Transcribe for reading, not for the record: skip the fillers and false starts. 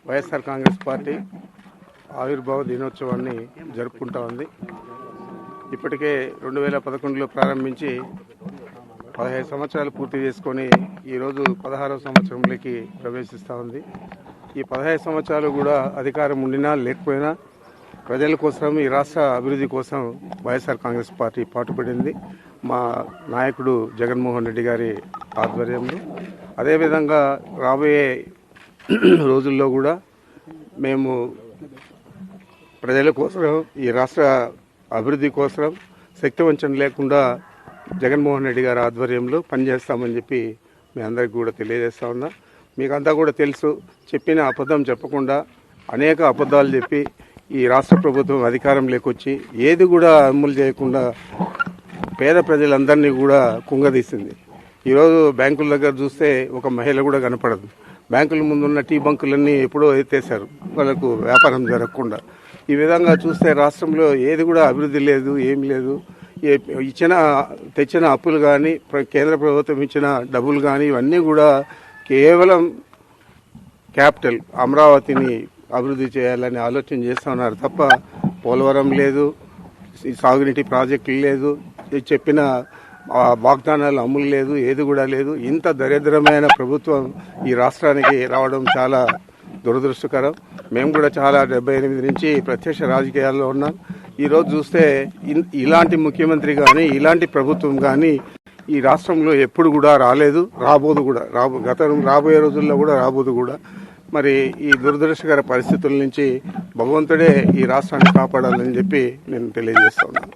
YSR Congress party ఆవిర్భావ దినోత్సవాన్ని జరుపుకుంటా ఉంది. ఇప్పటికే 2011లో ప్రారంభించి 15 సంవత్సరాలు పూర్తి చేసుకొని ఈరోజు 16వ సంవత్సరంలోకి ప్రవేశిస్తూ ఉంది. ఈ 15 సంవత్సరాలు కూడా అధికారం ఉండినా లేకపోయినా ప్రజల కోసం, ఈ రాష్ట్ర అభివృద్ధి కోసం వైఎస్ఆర్ కాంగ్రెస్ పార్టీ పాటుపడింది. మా నాయకుడు జగన్మోహన్ రెడ్డి గారి ఆధ్వర్యంలో. అదేవిధంగా రాబోయే రోజుల్లో కూడా మేము ప్రజల కోసం, ఈ రాష్ట్ర అభివృద్ధి కోసం శక్తివంచన లేకుండా జగన్మోహన్ రెడ్డి గారి ఆధ్వర్యంలో పనిచేస్తామని చెప్పి మీ అందరికీ కూడా తెలియజేస్తా ఉన్నా. మీకంతా కూడా తెలుసు, చెప్పిన అబద్ధం చెప్పకుండా అనేక అబద్ధాలు చెప్పి ఈ రాష్ట్ర ప్రభుత్వం అధికారం లేకొచ్చి ఏది కూడా అమలు చేయకుండా పేద ప్రజలందరినీ కూడా కుంగదీసింది. ఈరోజు బ్యాంకుల దగ్గర చూస్తే ఒక మహిళ కూడా కనపడదు. బ్యాంకుల ముందున్న టీ బంకులన్నీ ఎప్పుడో ఎత్తేసారు, వాళ్ళకు వ్యాపారం జరగకుండా. ఈ విధంగా చూస్తే రాష్ట్రంలో ఏది కూడా అభివృద్ధి లేదు, ఏం లేదు. తెచ్చిన అప్పులు కానీ, కేంద్ర ప్రభుత్వం ఇచ్చిన డబ్బులు కానీ ఇవన్నీ కూడా కేవలం క్యాపిటల్ అమరావతిని అభివృద్ధి చేయాలని ఆలోచన చేస్తూ ఉన్నారు తప్ప పోలవరం లేదు, సాగునీటి ప్రాజెక్టులు లేదు, చెప్పిన వాగ్దానాలు అమలు లేదు, ఏది కూడా లేదు. ఇంత దరిద్రమైన ప్రభుత్వం ఈ రాష్ట్రానికి రావడం చాలా దురదృష్టకరం. మేము కూడా చాలా 78 నుంచి ప్రత్యక్ష రాజకీయాల్లో ఉన్నాం. ఈరోజు చూస్తే ఇలాంటి ముఖ్యమంత్రి కానీ, ఇలాంటి ప్రభుత్వం కానీ ఈ రాష్ట్రంలో ఎప్పుడు కూడా రాలేదు, రాబోదు కూడా. రాబోయే రోజుల్లో కూడా రాబోదు కూడా. మరి ఈ దురదృష్టకర పరిస్థితుల నుంచి భగవంతుడే ఈ రాష్ట్రాన్ని కాపాడాలని చెప్పి నేను తెలియజేస్తా ఉన్నాను.